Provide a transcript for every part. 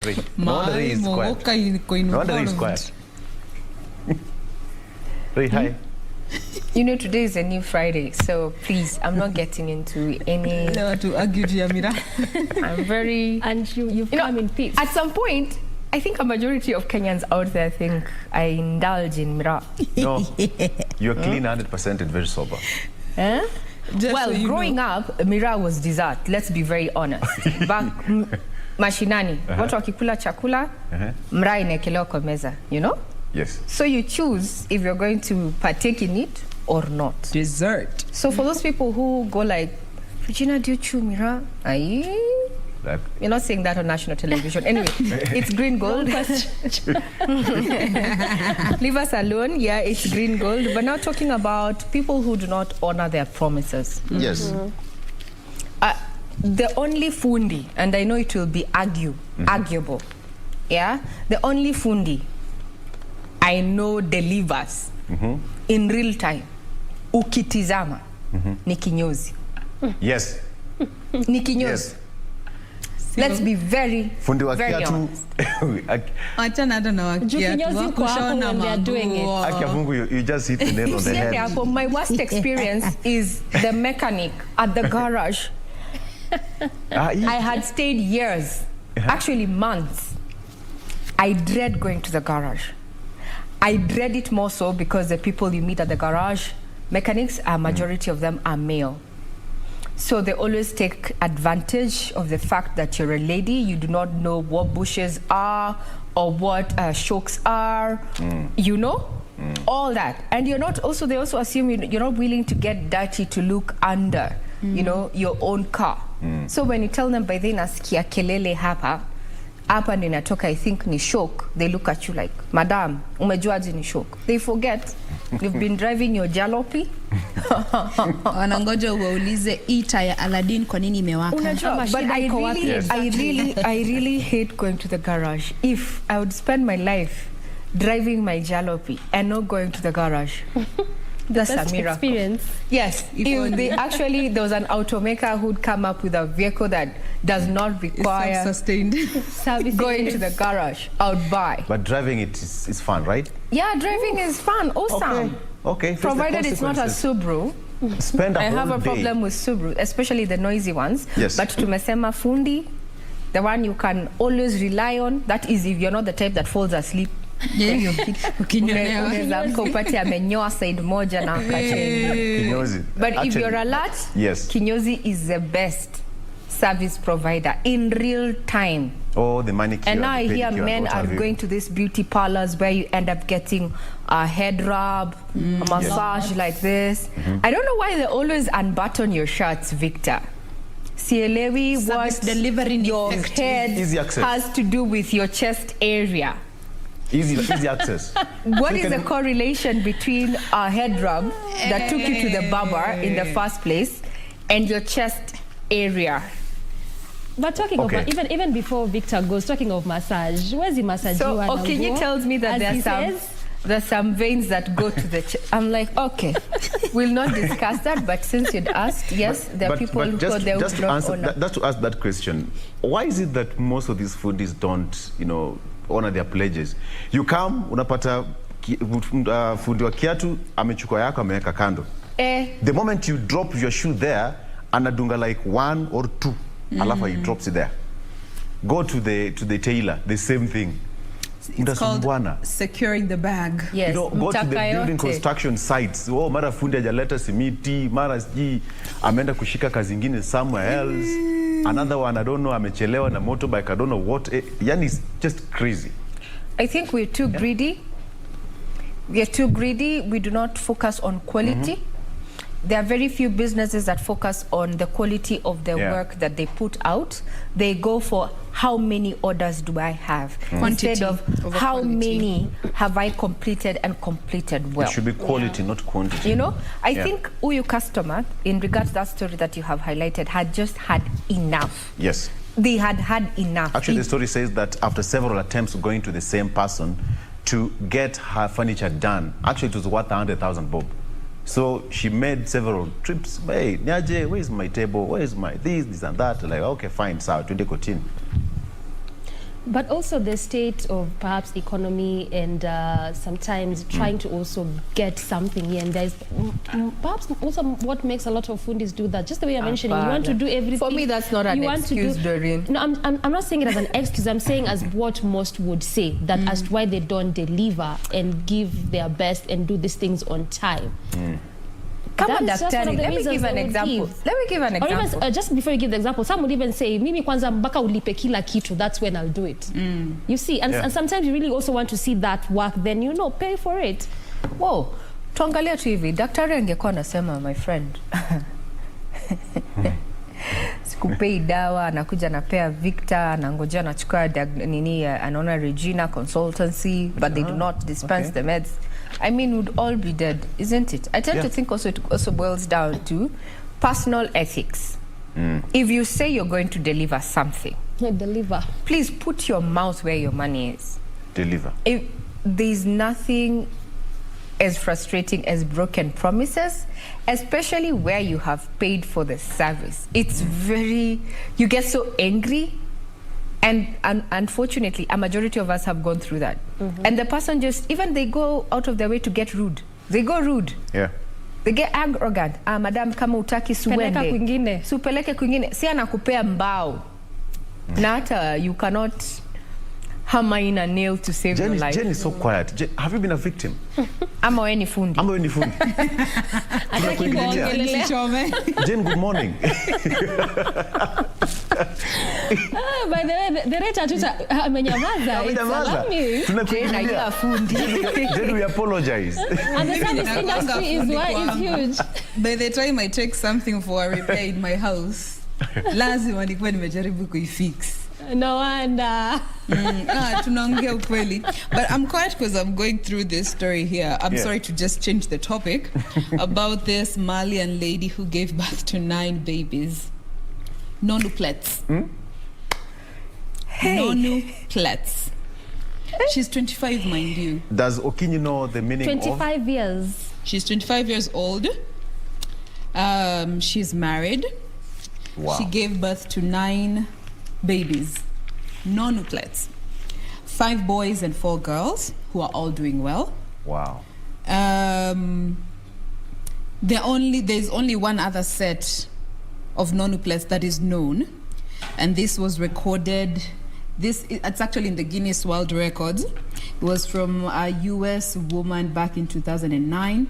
Ray. No wonder Ray is quiet. No wonder Ray is quiet. Ray, hi. You know, today is a new Friday, so please, I'm not getting into any... No, to argue, Amira. I'm very... And you've come in peace. At some point, I think a majority of Kenyans out there think I indulge in Mira. No, you're clean 100% and very sober. Well, so growing up, Mira was dessert. Let's be very honest. Back mashinani, watu wakikula chakula, mra inekelewa kwa meza, you know? Yes. So you choose if you're going to partake in it or not. Dessert. So for those people who go like, Regina, do you chew Mira? You're not saying that on national television. Anyway, it's green gold. Leave us alone. Yeah, it's green gold. But now talking about people who do not honor their promises. Yes. The only fundi, and I know it will be arguable, yeah? The only fundi I know delivers in real time, ukitizama, ni kinyozi. Yes. Ni kinyozi. Yes. Let's be very, very honest. You just hit the nail on the head. My worst experience is the mechanic at the garage. I had stayed years, actually months. I dread going to the garage. I dread it more so because the people you meet at the garage, mechanics, a majority of them are male. So they always take advantage of the fact that you're a lady, you do not know what bushes are or what shocks are, you know, all that. And you're not also, they also assume you're not willing to get dirty to look under, you know, your own car. So when you tell them by then nasikia kelele hapa ninatoka, I think ni shock, they look at you like, Madam, umejuaje ni shock? They forget you've been driving your jalopy. Wanangoja uwaulize ita ya Aladdin kwa nini imewaka. But I really hate going to the garage. If I would spend my life driving my jalopy and not going to the garage, that's a miracle. Experience. Yes, if there was an automaker who'd come up with a vehicle that does not require going to the garage, I would buy. But driving it is fun, right? Yeah, driving is fun, awesome. Okay. Provided it's not a Subaru. Spend a whole day. I have a problem with Subaru, especially the noisy ones. Yes. But tumesema fundi, the one you can always rely on, that is if you're not the type that falls asleep. Upate amenyoa side moja na Kinyozi. But actually, if you're alert, yes, Kinyozi is the best service provider in real time. Oh, the manicure. And now I hear men are going to these beauty parlors where you end up getting a head rub, a massage like this. I don't know why they always unbutton your shirts, Victor. Sielewi what delivering your head has to do with your chest area. Easy access. What is the correlation between a head rub that took you to the barber in the first place and your chest area? But talking of even before Victor goes, talking of massage, where's the massage? So Okinyi tells me that there's some veins that go to the chest. I'm like, okay, we'll not discuss that. But since you'd asked, yes, there are people who go there who don't honor. Just to ask that question, why is it that most of these foodies don't, you know, honor their pledges? You come, unapata fundi wa kiatu amechukua yako ameweka kando. The moment you drop your shoe there, anadunga like 1 or 2, alafu he drops it there. Go to the tailor, the same thing. It's called securing the bag. Yes. You know, go to the building construction sites. Oh, mara fundi hajaleta simiti, mara siji ameenda kushika kazi ingine somewhere else. Another one, I don't know, amechelewa na motorbike, I don't know what. Yani, it's just crazy. I think we're too greedy. We are too greedy. We do not focus on quality. There are very few businesses that focus on the quality of the work that they put out. They go for how many orders do I have instead of how many have I completed and completed well. It should be quality, not quantity. You know, I think your customer, in regards to that story that you have highlighted, had just had enough. Yes. They had had enough. Actually, the story says that after several attempts of going to the same person to get her furniture done, actually it was worth 100,000 bob. So she made several trips. Hey, Nyaje, where is my table? Where is my this and that? Like, okay, fine, so to the continue. But also the state of perhaps economy and sometimes trying to also get something here. And there's perhaps also what makes a lot of fundis do that. Just the way you're mentioning, you want to do everything. For me, that's not an excuse, Doreen. No, I'm not saying it as an excuse. I'm saying as what most would say, that as to why they don't deliver and give their best and do these things on time. Come on, daktari. Let me give an example. Or even, just before you give the example, some would even say, mimi kwanza mpaka ulipe kila kitu, that's when I'll do it. You see, and sometimes you really also want to see that work, then pay for it. Whoa, tuangalia tu hivi, daktari angekuwa anasema, my friend, sikupei dawa, anakuja napea Victor, anangojea anachukua anaona Regina consultancy, but they do not dispense the meds. I mean, we'd all be dead, isn't it? I tend to think also it also boils down to personal ethics. If you say you're going to deliver something, deliver. Please put your mouth where your money is. Deliver. There's nothing as frustrating as broken promises, especially where you have paid for the service. It's you get so angry. And unfortunately, a majority of us have gone through that. And the person even they go out of their way to get rude. They go rude. Yeah. They get arrogant. Madam, kama utaki suende. Supeleke kwingine. Si anakupea mbao. Na hata you cannot hammer in a nail to save your life. Jen is so quiet. Jen, have you been a victim? Ama we ni fundi. Jen, good morning. By the way, the rate amenyamaza. Amenyamaza. Jen, we apologize. And the service industry is huge. By the time I take something for a repair in my house, lazima nikuwe nimejaribu kuifix. No wonder. Tunaongea ukweli. But I'm quiet because I'm going through this story here. I'm sorry to just change the topic about this Malian lady who gave birth to 9 babies. Nonuplets. Hey. Nonuplets. She's 25, mind you. Does Okinyi know the meaning 25 years. She's 25 years old. She's married. Wow. She gave birth to 9 babies, nonuplets, 5 boys and 4 girls who are all doing well. Wow. There's only one other set of nonuplets that is known, and this was recorded. It's actually in the Guinness World Records. It was from a US woman back in 2009.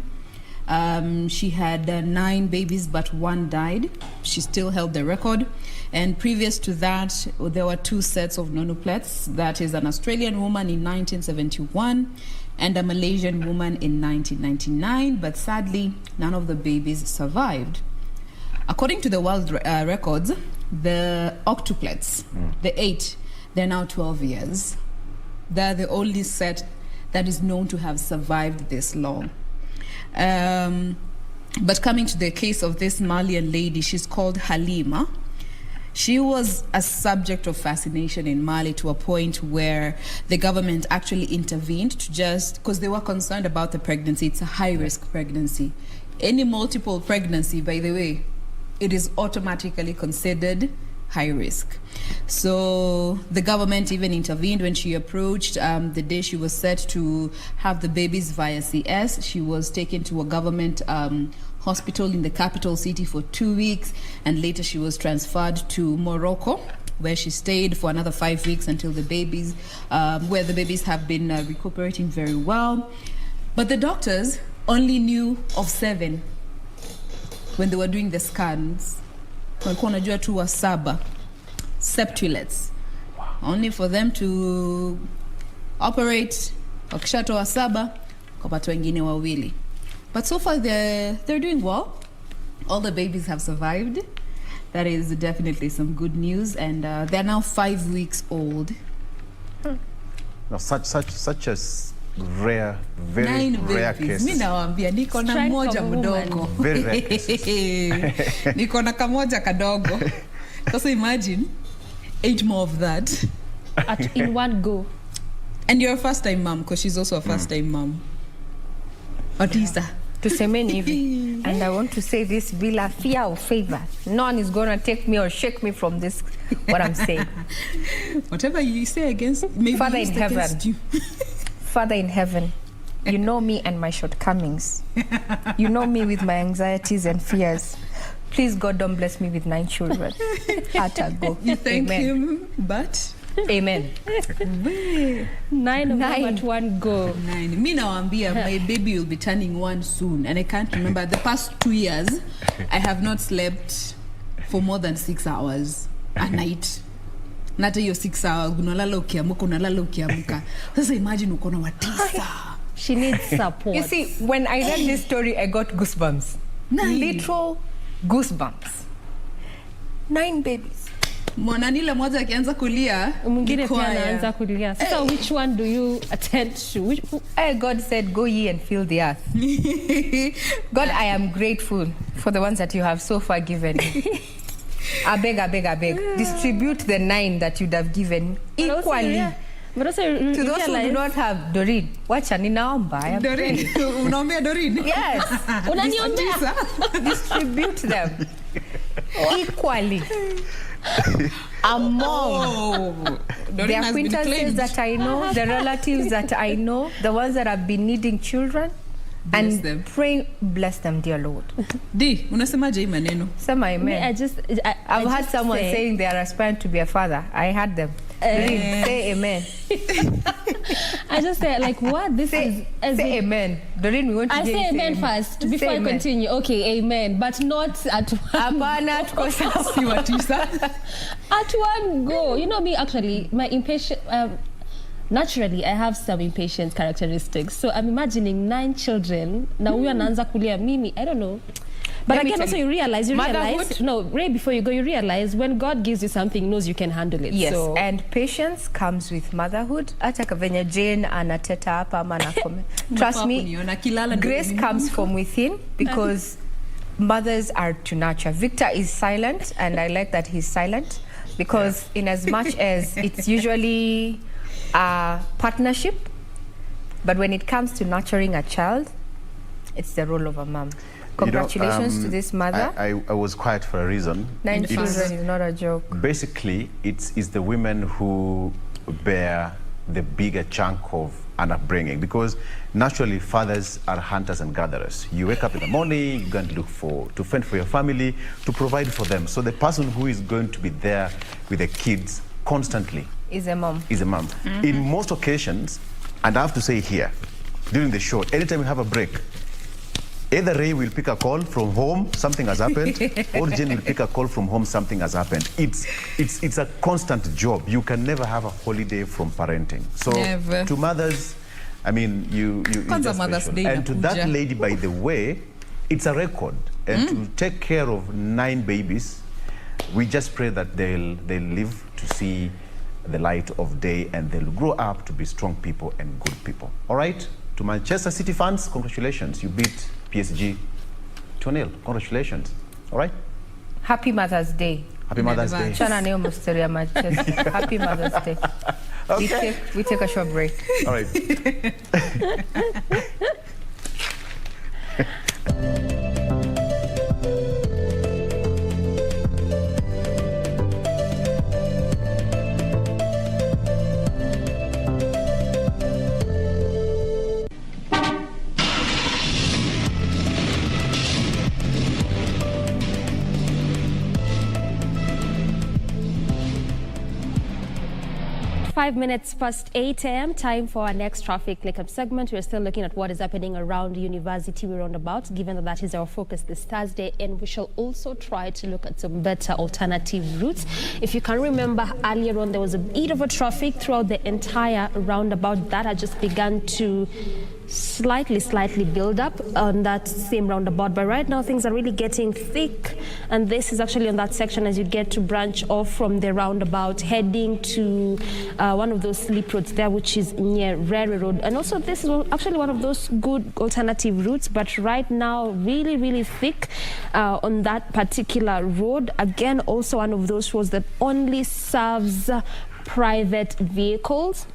She had 9 babies, but 1 died. She still held the record. And previous to that, there were 2 sets of nonuplets. That is an Australian woman in 1971 and a Malaysian woman in 1999. But sadly, none of the babies survived. According to the world records, the octuplets, the 8, they're now 12 years. They're the only set that is known to have survived this long. But coming to the case of this Malian lady, she's called Halima. She was a subject of fascination in Mali to a point where the government actually intervened to because they were concerned about the pregnancy. It's a high-risk pregnancy. Any multiple pregnancy, by the way, it is automatically considered high risk. So the government even intervened when she approached. The day she was set to have the babies via CS, she was taken to a government hospital in the capital city for 2 weeks, and later she was transferred to Morocco, where she stayed for another 5 weeks until the babies, where the babies have been recuperating very well. But the doctors only knew of 7 when they were doing the scans. Walikuwa wanajua tu wa 7 septuplets. Only for them to operate, wakishatoa 7 kupata wengine 2. But so far they're doing well. All the babies have survived. That is definitely some good news, and they're now 5 weeks old. Now, such a rare, very 9 rare babies. case. Mimi nawaambia niko na moja mdogo. Very rare cases. Niko na kamoja kadogo. So imagine 8 more of that in one go. And you're a first-time mom, because she's also a first-time mom. Otisa. tusemeni hivi. And I want to say this bila fear or favor. No one is going to take me or shake me from this, what I'm saying. Whatever you say against, maybe Father in heaven. against you. Father in heaven, you know me and my shortcomings. You know me with my anxieties and fears. Please, God, don't bless me with 9 children. Go. You thank him, but... Amen. 9 of them at one go. 9. Me nawambia, my baby will be turning 1 soon, and I can't remember. The past 2 years, I have not slept for more than 6 hours a night. Nata hiyo 6 hours, unalala ukiamuka. Sasa imagine uko na watisa. She needs support. You see, when I read this story, I got goosebumps. 9. Literal goosebumps. 9 babies. Mwananile mmoja akianza kulia, mwingine pia anaanza kulia. So which one do you attend to? God said, go ye and fill the earth. God, I am grateful for the ones that you have so far given me. I beg. Distribute the 9 that you'd have given equally. But also, to those who do not have, Doreen, wacha ninaomba. Doreen, unaombea Doreen? Yes. Distribute them equally among the acquaintances that I know, the relatives that I know, the ones that have been needing children. Bless them. Pray, bless them, dear Lord. Di, unasemaje hii maneno? Sema amen. I've heard someone saying they are aspiring to be a father. I heard them. Say amen. I just say, like, what? This is... Say amen. Doreen, we want to say amen first before I continue. Okay, amen. But not at one. At one go. You know me, actually, my impatient... naturally, I have some impatient characteristics. So I'm imagining 9 children. Now we anaanza kulia mimi. I don't know. But again, also you realize, no, right before you go, you realize when God gives you something, he knows you can handle it. Yes, so. And patience comes with motherhood. Hata kavenya Jane anateta hapa ama nakome. Trust me, grace comes from within because mothers are to nurture. Victor is silent, and I like that he's silent because in as much as it's usually a partnership, but when it comes to nurturing a child, it's the role of a mom. Congratulations to this mother. I was quiet for a reason. 9 children is not a joke. Basically, it's the women who bear the bigger chunk of an upbringing because naturally fathers are hunters and gatherers. You wake up in the morning, you're going to look to fend for your family, to provide for them. So the person who is going to be there with the kids constantly is a mom. In most occasions, and I have to say here, during the show, anytime we have a break, either Ray will pick a call from home, something has happened, or Jane will pick a call from home, something has happened. It's a constant job. You can never have a holiday from parenting. So never. To mothers, I mean, you just Mother's Day and to that lady, by the way, it's a record. And to take care of 9 babies, we just pray that they'll live to see the light of day and they'll grow up to be strong people and good people. All right? To Manchester City fans, congratulations. You beat PSG 2-0. Congratulations. All right? Happy Mother's Day. Happy Mother's Day. Chana neo musteria Manchester. Happy Mother's Day. Okay. We take a short break. All right. Past 8 a.m. Time for our next traffic click-up segment. We're still looking at what is happening around University Roundabout, given that is our focus this Thursday, and we shall also try to look at some better alternative routes. If you can remember earlier on, there was a bit of a traffic throughout the entire roundabout that had just begun to slightly build up on that same roundabout, but right now things are really getting thick, and this is actually on that section as you get to branch off from the roundabout heading to one of those slip roads there, which is near Rere Road. And also this is actually one of those good alternative routes, but right now really thick on that particular road. Again, also one of those roads that only serves private vehicles.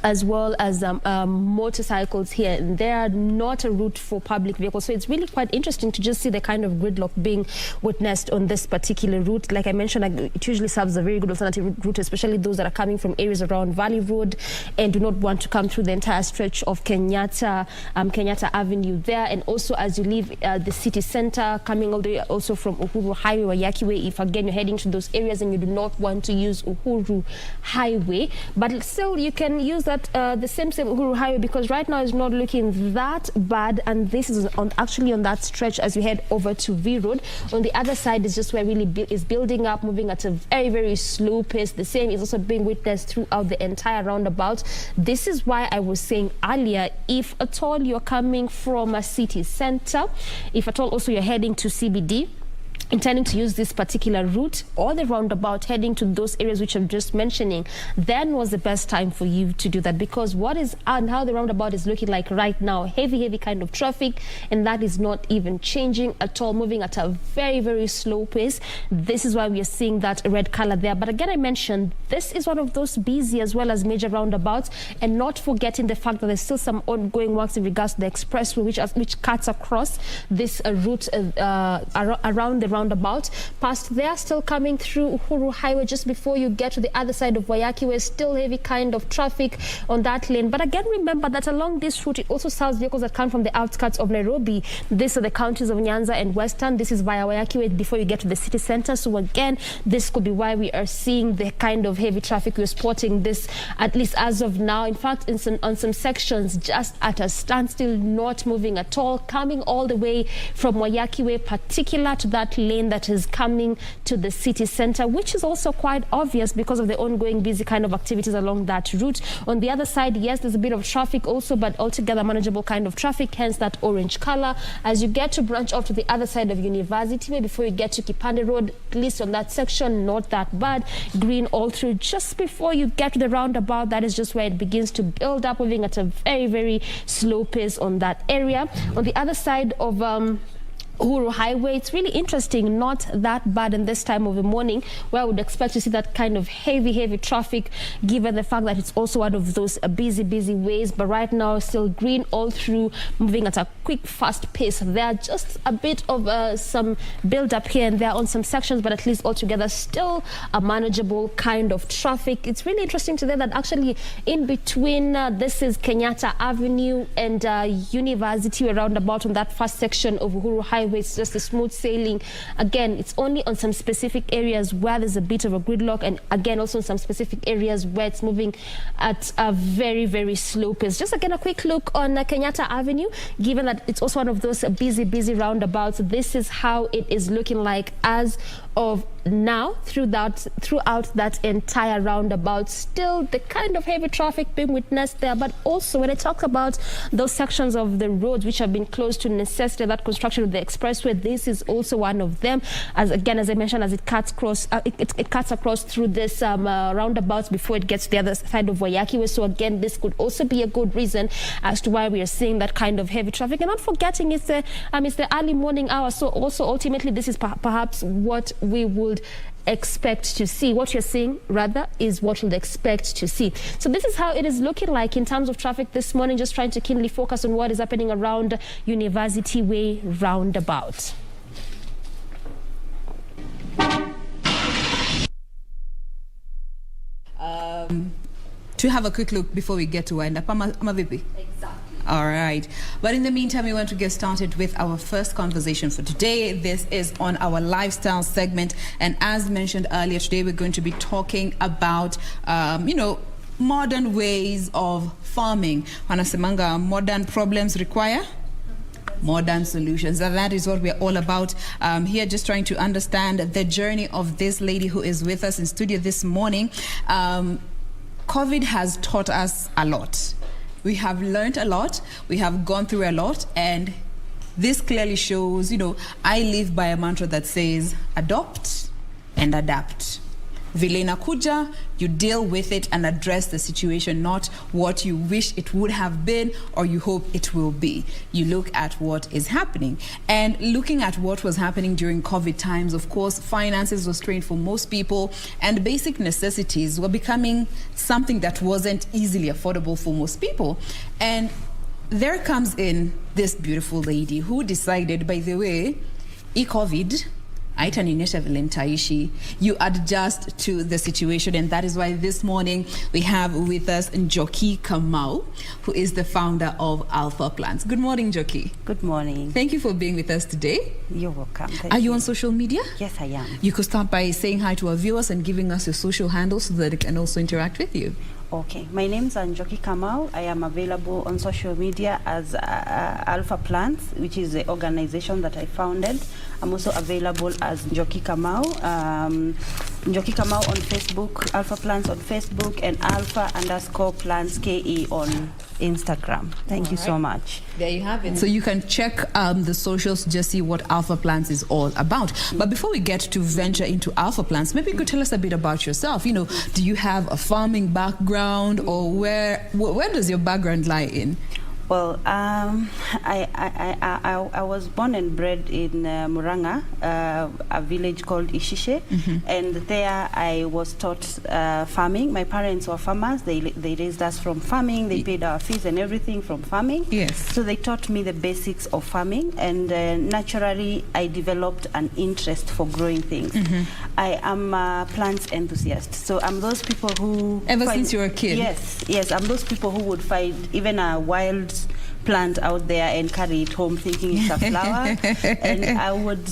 as well as motorcycles here and there, not a route for public vehicles. So it's really quite interesting to just see the kind of gridlock being witnessed on this particular route. Like I mentioned, it usually serves a very good alternative route, especially those that are coming from areas around Valley Road and do not want to come through the entire stretch of Kenyatta Avenue there. And also as you leave the city center, coming all the way also from Uhuru Highway, Wayakiwe, if again you're heading to those areas and you do not want to use Uhuru Highway, but still you can use that the same Uhuru Highway, because right now it's not looking that bad, and this is actually on that stretch as you head over to V Road. On the other side is just where really is building up, moving at a very, very slow pace. The same is also being witnessed throughout the entire roundabout. This is why I was saying earlier, if at all you're coming from a city center, if at all also you're heading to CBD, intending to use this particular route or the roundabout heading to those areas which I'm just mentioning, then was the best time for you to do that, because what is and how the roundabout is looking like right now, heavy kind of traffic, and that is not even changing at all, moving at a very, very slow pace. This is why we are seeing that red color there. But again, I mentioned this is one of those busy as well as major roundabouts, and not forgetting the fact that there's still some ongoing works in regards to the expressway which cuts across this route around the roundabout. Past there, still coming through Uhuru Highway just before you get to the other side of Wayakiwe, still heavy kind of traffic on that lane. But again, remember that along this route, it also serves vehicles that come from the outskirts of Nairobi. These are the counties of Nyanza and Western. This is via Wayakiwe before you get to the city center. So again, this could be why we are seeing the kind of heavy traffic we're spotting this, at least as of now. In fact, on some sections, just at a standstill, not moving at all, coming all the way from Wayakiwe, particular to that lane that is coming to the city center, which is also quite obvious because of the ongoing busy kind of activities along that route. On the other side, yes, there's a bit of traffic also, but altogether manageable kind of traffic, hence that orange color. As you get to branch off to the other side of University Way, before you get to Kipande Road, at least on that section, not that bad. Green all through. Just before you get to the roundabout, that is just where it begins to build up, moving at a very, very slow pace on that area. On the other side of Uhuru Highway, it's really interesting, not that bad in this time of the morning, where I would expect to see that kind of heavy traffic, given the fact that it's also one of those busy ways. But right now, still green all through, moving at a quick, fast pace. There are just a bit of some build up here and there on some sections, but at least altogether still a manageable kind of traffic. It's really interesting today that actually in between this is Kenyatta Avenue and University, around about on that first section of Uhuru Highway. It's just a smooth sailing. Again, it's only on some specific areas where there's a bit of a gridlock, and again also in some specific areas where it's moving at a very, very slow pace. Just again a quick look on Kenyatta Avenue, given that it's also one of those busy roundabouts. This is how it is looking like as of now throughout that entire roundabout. Still the kind of heavy traffic being witnessed there, but also when I talk about those sections of the roads which have been closed to necessity that construction of the expressway, this is also one of them. As I mentioned, as it cuts across it cuts across through this roundabouts before it gets to the other side of Wayakiwe. So again, this could also be a good reason as to why we are seeing that kind of heavy traffic. And not forgetting it's the early morning hour, so also ultimately this is perhaps what we would expect to see. What you're seeing rather is what you'd expect to see. So this is how it is looking like in terms of traffic this morning, just trying to keenly focus on what is happening around University Way roundabout. To have a quick look before we get to wind up. Ama vipi? Exactly. All right. But in the meantime, we want to get started with our first conversation for today. This is on our lifestyle segment. And as mentioned earlier, today we're going to be talking about, modern ways of farming. Wanasemanga, modern problems require modern solutions. And that is what we're all about here, just trying to understand the journey of this lady who is with us in studio this morning. COVID has taught us a lot. We have learned a lot. We have gone through a lot. And this clearly shows, I live by a mantra that says adopt and adapt. vile inakuja, you deal with it and address the situation, not what you wish it would have been or you hope it will be. You look at what is happening. And looking at what was happening during COVID times, of course, finances were strained for most people, and basic necessities were becoming something that wasn't easily affordable for most people. And there comes in this beautiful lady who decided, by the way, COVID, you adjust to the situation, and that is why this morning we have with us Njoki Kamau, who is the founder of Alpha Plans. Good morning, Njoki. Good morning. Thank you for being with us today. You're welcome. Are you on social media? Yes, I am. You could start by saying hi to our viewers and giving us your social handles so that they can also interact with you. Okay, my name is Njoki Kamau. I am available on social media as Alpha Plans, which is the organization that I founded. I'm also available as Njoki Kamau. Njoki Kamau on Facebook, Alpha Plans on Facebook, and Alpha_Plans KE on Instagram. Thank you so much. There you have it. So you can check the socials to just see what Alpha Plans is all about. But before we get to venture into Alpha Plans, maybe you could tell us a bit about yourself. You know, do you have a farming background, or where does your background lie in? Well, I was born and bred in Muranga, a village called Ishishe, and there I was taught farming. My parents were farmers. They raised us from farming. They paid our fees and everything from farming. Yes. So they taught me the basics of farming, and naturally I developed an interest for growing things. I am a plants enthusiast. So I'm those people who... Ever since you were a kid? Yes. I'm those people who would find even a wild plant out there and carry it home thinking it's a flower. And I would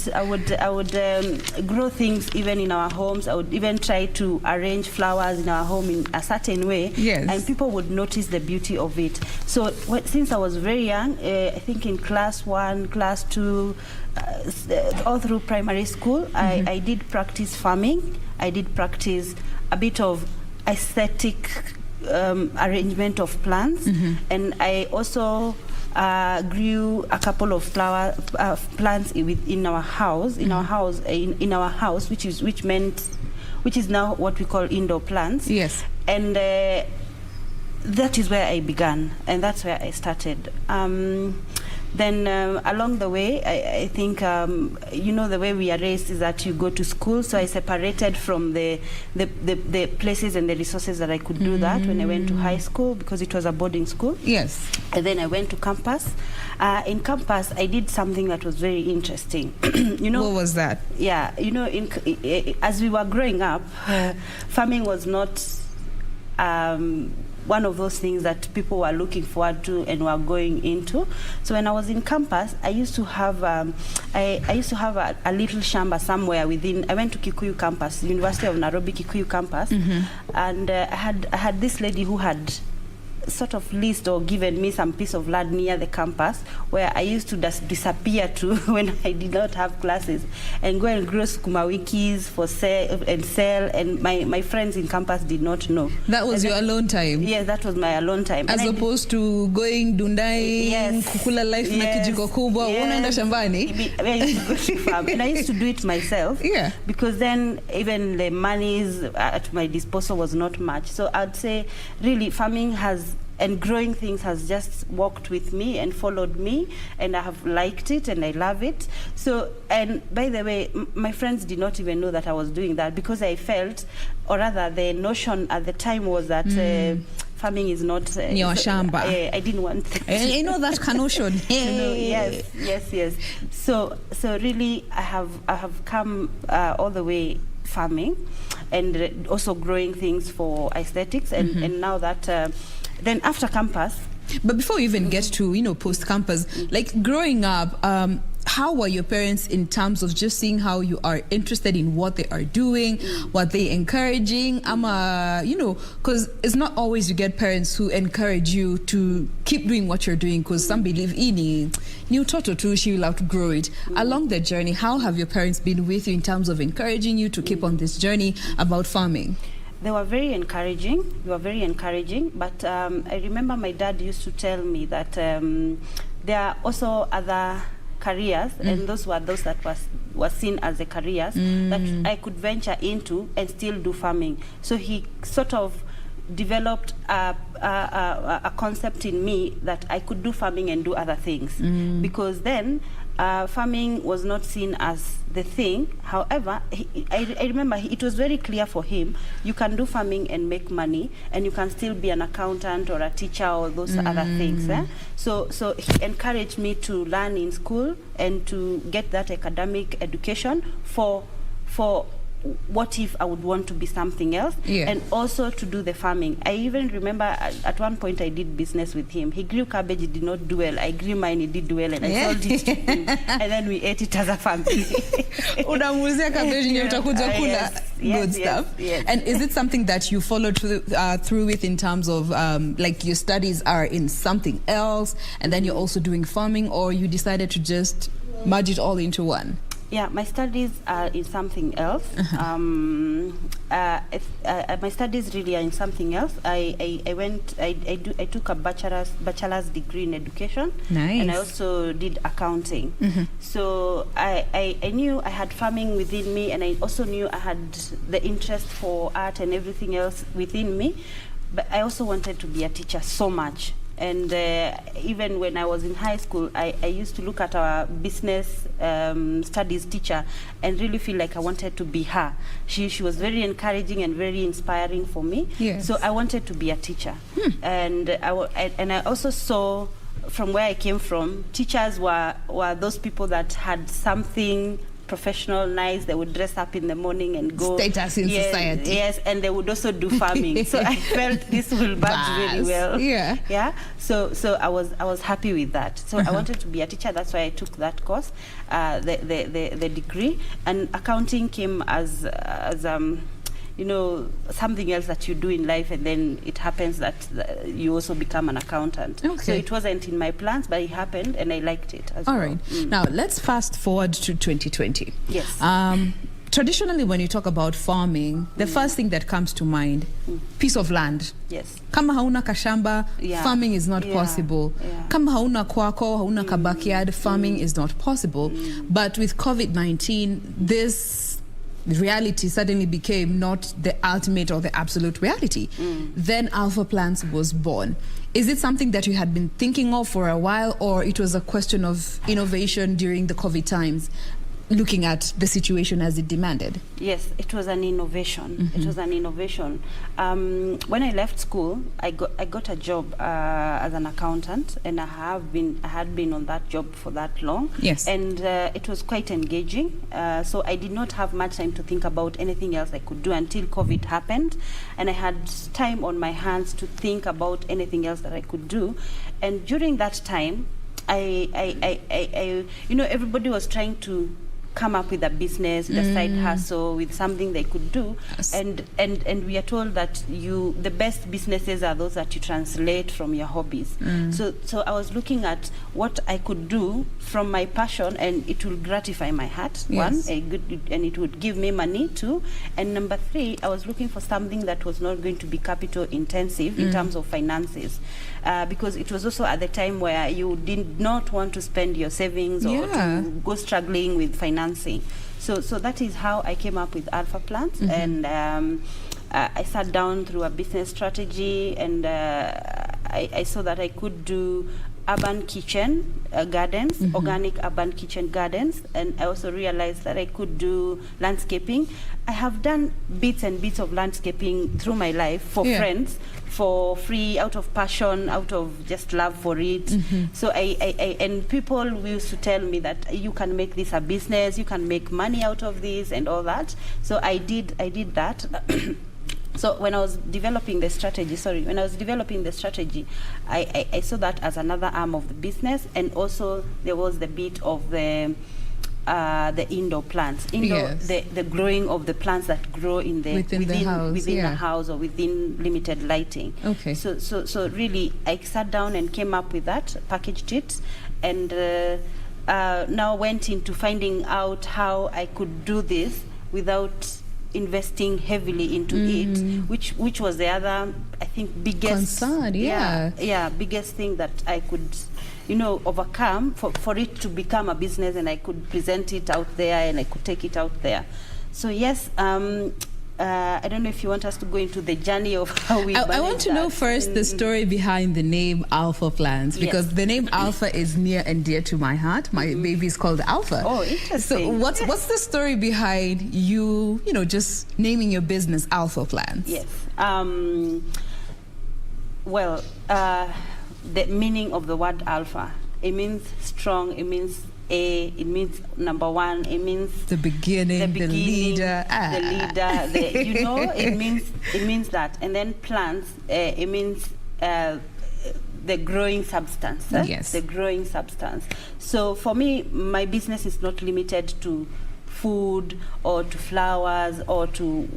grow things even in our homes. I would even try to arrange flowers in our home in a certain way. Yes. And people would notice the beauty of it. So since I was very young, I think in class 1, class 2, all through primary school, I did practice farming. I did practice a bit of aesthetic arrangement of plants, and I also grew a couple of flower plants in our house. In our house, which is now what we call indoor plants. Yes. And that is where I began, and that's where I started. Then along the way, I think, you know, the way we are raised is that you go to school. So I separated from the places and the resources that I could do that when I went to high school, because it was a boarding school. Yes. And then I went to campus. In campus, I did something that was very interesting. You know, what was that? Yeah, you know, as we were growing up, farming was not one of those things that people were looking forward to and were going into. So when I was in campus, I used to have a little shamba somewhere within. I went to Kikuyu campus, University of Nairobi Kikuyu campus, and I had this lady who had sort of leased or given me some piece of land near the campus, where I used to just disappear to when I did not have classes, and go and grow sukuma wikis for sale, and my friends in campus did not know. That was your alone time? Yes, that was my alone time. As opposed to going Dundai, kukula life na kijiko kubwa, unaenda shambani. I used to go to farm, and I used to do it myself. Yeah. Because then even the monies at my disposal was not much. So I'd say really farming and growing things has just walked with me and followed me, and I have liked it and I love it. So, and by the way, my friends did not even know that I was doing that, because I felt, or rather the notion at the time was that farming is not your shamba. I didn't want to. You know that notion. Yes. So really I have come all the way farming, and also growing things for aesthetics, and now that then after campus. But before you even get to, you know, post-campus, like growing up, how were your parents in terms of just seeing how you are interested in what they are doing, what they encouraging? You know, because it's not always you get parents who encourage you to keep doing what you're doing, because some believe in new toto too, she will outgrow it. Along the journey, how have your parents been with you in terms of encouraging you to keep on this journey about farming? They were very encouraging. But I remember my dad used to tell me that there are also other careers, and those were those that was seen as a careers that I could venture into and still do farming. So he sort of developed a concept in me that I could do farming and do other things, because then farming was not seen as the thing. However, I remember it was very clear for him, you can do farming and make money, and you can still be an accountant or a teacher or those other things. So he encouraged me to learn in school and to get that academic education for what if I would want to be something else, and also to do the farming. I even remember at one point I did business with him. He grew cabbage, he did not do well. I grew mine, he did well, and I sold it to him. And then we ate it as a family. Unamuuzia cabbage ndio utakuja kula. Good stuff. Yes. And is it something that you followed through with in terms of like your studies are in something else and then you're also doing farming, or you decided to just merge it all into one? Yeah, my studies are in something else. My studies really are in something else. I took a bachelor's degree in education. Nice. And I also did accounting. So I knew I had farming within me, and I also knew I had the interest for art and everything else within me. But I also wanted to be a teacher so much. And even when I was in high school, I used to look at our business studies teacher and really feel like I wanted to be her. She was very encouraging and very inspiring for me. Yes. So I wanted to be a teacher. And I also saw, from where I came from, teachers were those people that had something professional, nice. They would dress up in the morning and go status in society. Yes, and they would also do farming. So I felt this will match very well. Yeah. So I was happy with that. So I wanted to be a teacher. That's why I took that course, the degree. And accounting came as you know, something else that you do in life, and then it happens that you also become an accountant. Okay. So it wasn't in my plans, but it happened, and I liked it as well. All right. Now, let's fast forward to 2020. Yes. Traditionally, when you talk about farming, the first thing that comes to mind, piece of land. Yes. Kama hauna kashamba, farming is not possible. Kama hauna kwako, hauna ka backyard, farming is not possible. But with COVID-19, this reality suddenly became not the ultimate or the absolute reality. Then Alpha Plants was born. Is it something that you had been thinking of for a while, or it was a question of innovation during the COVID times, looking at the situation as it demanded? Yes, it was an innovation. It was an innovation. When I left school, I got a job as an accountant, and I had been on that job for that long. Yes. And it was quite engaging. So I did not have much time to think about anything else I could do until COVID happened, and I had time on my hands to think about anything else that I could do. And during that time, I you know, everybody was trying to come up with a business, with a side hustle, with something they could do. Yes. And we are told that the best businesses are those that you translate from your hobbies. So I was looking at what I could do from my passion, and it will gratify my heart, Yes. and it would give me money too. And number 3, I was looking for something that was not going to be capital intensive in terms of finances. Because it was also at the time where you did not want to spend your savings or to go struggling with financing. So that is how I came up with Alpha Plants. And I sat down through a business strategy, and I saw that I could do urban kitchen gardens, organic urban kitchen gardens, and I also realized that I could do landscaping. I have done bits and bits of landscaping through my life for friends, for free, out of passion, out of just love for it. So and people used to tell me that you can make this a business, you can make money out of this and all that. So I did that. So when I was developing the strategy, I saw that as another arm of the business, and also there was the bit of the indoor plants, the growing of the plants that grow in within the house or within limited lighting. Okay. So really, I sat down and came up with that, packaged it, and now went into finding out how I could do this without investing heavily into it, which was the other, I think, biggest concern. Biggest thing that I could, you know, overcome for it to become a business, and I could present it out there and I could take it out there. So yes, I don't know if you want us to go into the journey of how we I want to know first the story behind the name Alpha Plans, because the name Alpha is near and dear to my heart. My baby is called Alpha. Oh, interesting. So what's the story behind you know, just naming your business Alpha Plans? Yes. Well, the meaning of the word alpha, it means strong, it means it means number one, it means the beginning, the leader, you know, it means that. And then plants, it means the growing substance. Yes. The growing substance. So for me, my business is not limited to food or to flowers or to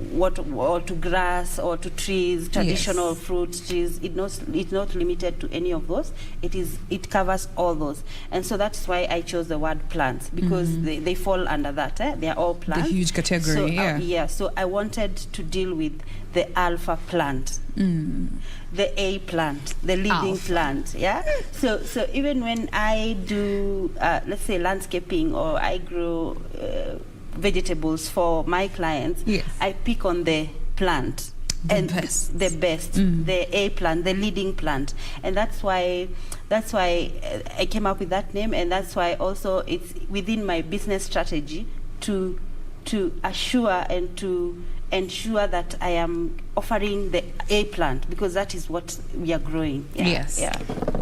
grass or to trees, traditional fruits, trees. It's not limited to any of those. It covers all those, and so that's why I chose the word plants, because they fall under that. They are all plants. The huge category. So, so I wanted to deal with the alpha plant, the A plant, the leading plant. Yeah. So even when I do, let's say, landscaping, or I grow vegetables for my clients, I pick on the plant, the best, the A plant, the leading plant, and that's why I came up with that name, and that's why also it's within my business strategy to assure and to ensure that I am offering the A plant, because that is what we are growing.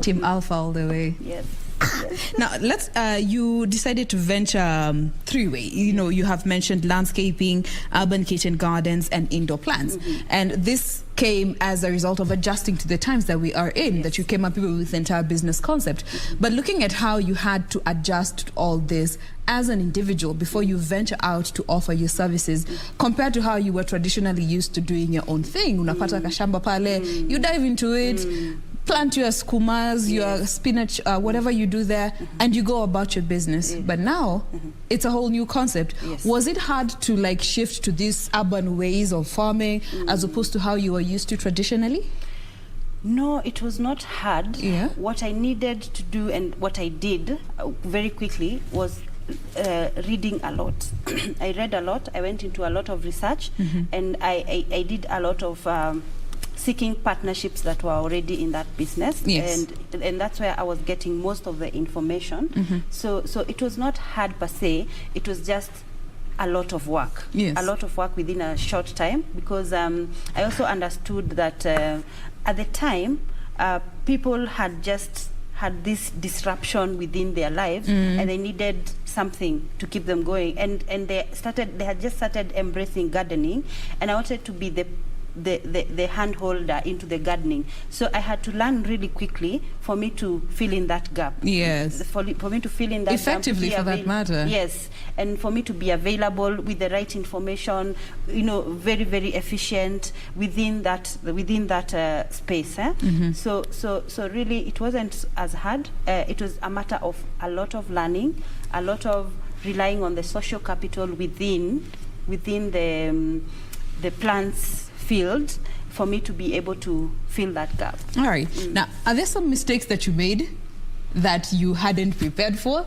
Team Alpha all the way. Yes. Now let's you decided to venture three-way. You know, you have mentioned landscaping, urban kitchen gardens, and indoor plants, and this came as a result of adjusting to the times that we are in, that you came up with the entire business concept. But looking at how you had to adjust to all this as an individual before you venture out to offer your services, compared to how you were traditionally used to doing your own thing, unapata kashamba pale, you dive into it, plant your skumas, your spinach, whatever you do there, and you go about your business. But now it's a whole new concept. Was it hard to like shift to these urban ways of farming as opposed to how you were used to traditionally? No, it was not hard. What I needed to do, and what I did very quickly, was reading a lot. I read a lot. I went into a lot of research, and I did a lot of seeking partnerships that were already in that business, and that's where I was getting most of the information. So it was not hard per se. It was just a lot of work, a lot of work within a short time, because I also understood that at the time people had just had this disruption within their lives, and they needed something to keep them going, and they had just started embracing gardening, and I wanted to be the hand holder into the gardening. So I had to learn really quickly for me to fill in that gap. For me to fill in that effectively gap, for that matter. And for me to be available with the right information, you know, very, very efficient within that space. So really it wasn't as hard. It was a matter of a lot of learning, a lot of relying on the social capital within the plants field for me to be able to fill that gap. All right. Now, are there some mistakes that you made that you hadn't prepared for?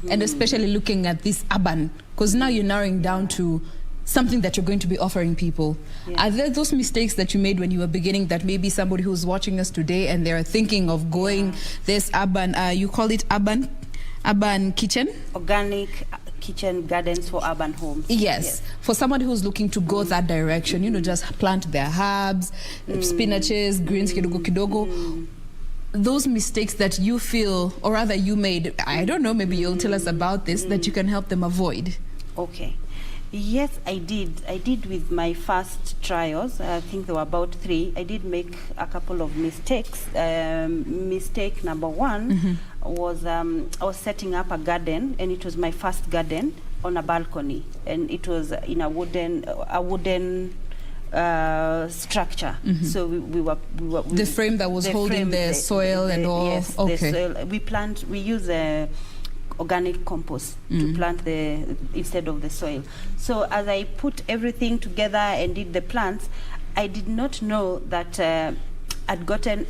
And especially looking at this urban, because now you're narrowing down to something that you're going to be offering people. Are there those mistakes that you made when you were beginning that maybe somebody who's watching us today and they're thinking of going this urban, you call it urban kitchen? Organic kitchen gardens for urban homes. Yes. For somebody who's looking to go that direction, you know, just plant their herbs, spinaches, greens, kidogo kidogo. Those mistakes that you feel, or rather you made, I don't know, maybe you'll tell us about this, that you can help them avoid. Okay. Yes, I did. I did with my first trials. I think there were about 3. I did make a couple of mistakes. Mistake number 1 was I was setting up a garden, and it was my first garden on a balcony, and it was in a wooden structure. So we were the frame that was holding the soil and all. Yes, the soil. We use organic compost to plant instead of the soil. So as I put everything together and did the plants, I did not know that I'd gotten,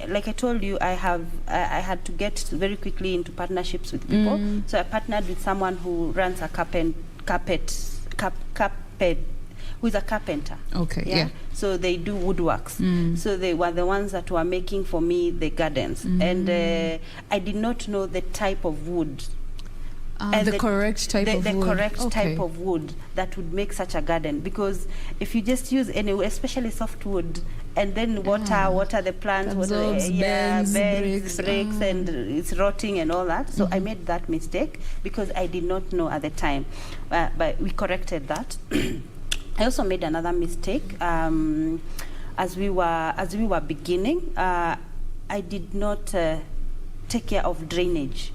like I told you, I had to get very quickly into partnerships with people. So I partnered with someone who runs a carpet, who is a carpenter. Okay, yeah. So they do woodworks. So they were the ones that were making for me the gardens. And I did not know the type of wood. And the correct type of wood. The correct type of wood that would make such a garden. Because if you just use any, especially softwood, and then water the plants, bends, breaks, and it's rotting and all that. So I made that mistake because I did not know at the time. But we corrected that. I also made another mistake as we were beginning. I did not take care of drainage.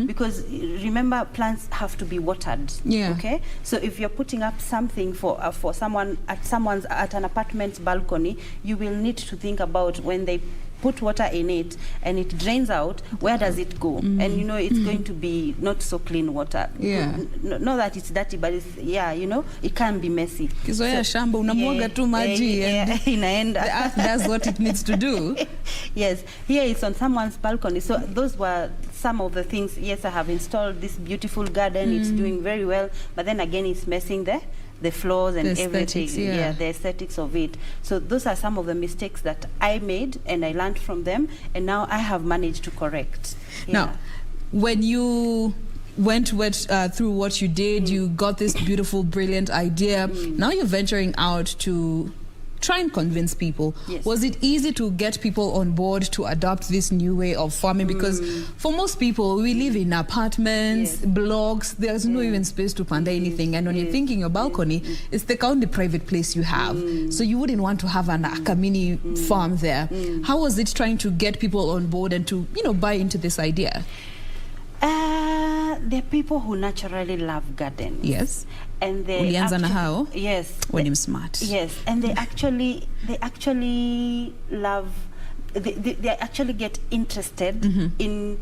Because remember, plants have to be watered. Okay, so if you're putting up something for someone at an apartment's balcony, you will need to think about when they put water in it and it drains out, where does it go? And you know, it's going to be not so clean water. Not that it's dirty, but it's, you know, it can be messy. Shamba unamwaga tu maji and the earth does what it needs to do. Yes, here it's on someone's balcony. So those were some of the things. Yes, I have installed this beautiful garden. It's doing very well, but then again, it's messing the floors and everything. The aesthetics of it. So those are some of the mistakes that I made, and I learned from them, and now I have managed to correct. Now, when you went through what you did, you got this beautiful, brilliant idea. Now you're venturing out to try and convince people. Was it easy to get people on board to adopt this new way of farming? Because for most people, we live in apartments, blocks, there's no even space to plant anything. And when you're thinking your balcony, it's the only private place you have. So you wouldn't want to have a mini farm there. How was it trying to get people on board and to, you know, buy into this idea? There are people who naturally love gardens. Yes. And they when I'm smart. Yes, and they actually love, they actually get interested in,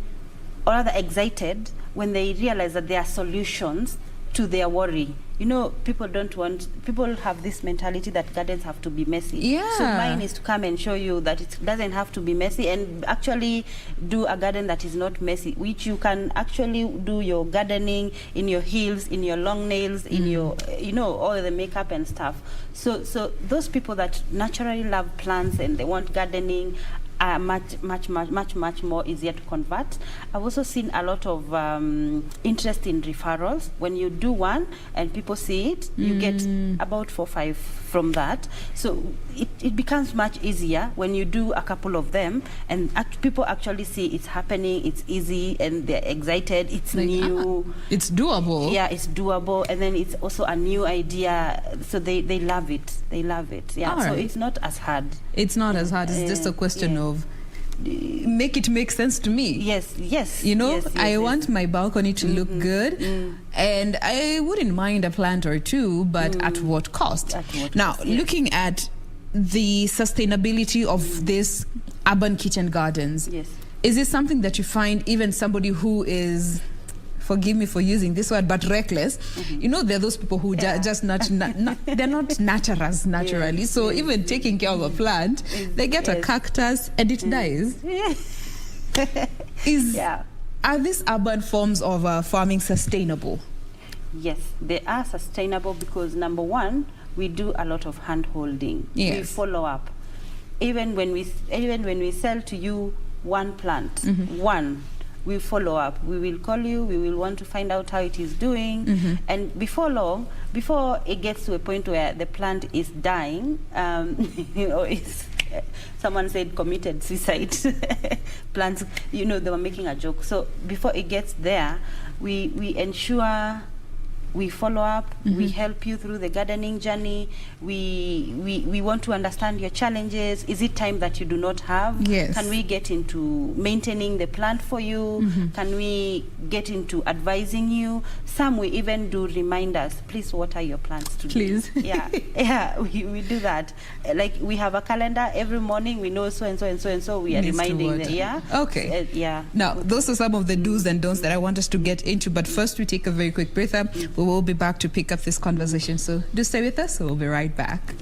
or rather excited, when they realize that there are solutions to their worry. You know, people have this mentality that gardens have to be messy. So mine is to come and show you that it doesn't have to be messy, and actually do a garden that is not messy, which you can actually do your gardening in your heels, in your long nails, in your, you know, all the makeup and stuff. So those people that naturally love plants and they want gardening are much more easier to convert. I've also seen a lot of interest in referrals. When you do one and people see it, you get about 4 or 5 from that. So it becomes much easier when you do a couple of them, and people actually see it's happening, it's easy, and they're excited, it's like, new. It's doable. Yeah, it's doable, and then it's also a new idea, so they love it. They love it. Yeah, so it's not as hard. It's not as hard. It's just a question of make it make sense to me. Yes. You know, I want my balcony to look good, and I wouldn't mind a plant or two, but at what cost? Looking at the sustainability of these urban kitchen gardens, is this something that you find even somebody who is, forgive me for using this word, but reckless, you know, there are those people who just they're not naturals naturally. So even taking care of a plant, they get a cactus and it dies. Are these urban forms of farming sustainable? Yes, they are sustainable because, number one, we do a lot of hand holding. We follow up. Even when we sell to you one plant, we follow up. We will call you, we will want to find out how it is doing. And before long, before it gets to a point where the plant is dying, you know, someone said committed suicide. Plants, you know, they were making a joke. So before it gets there, we ensure we follow up, we help you through the gardening journey. We want to understand your challenges. Is it time that you do not have? Yes. Can we get into maintaining the plant for you? Can we get into advising you? Some we even do reminders. Please water your plants today. Please. Yeah, we do that. Like we have a calendar every morning. We know so and so and so and so. We are Needs to reminding water. them. Okay. Yeah. Now, those are some of the do's and don'ts that I want us to get into. But first, we take a very quick breather. We will be back to pick up this conversation. So do stay with us. We'll be right back.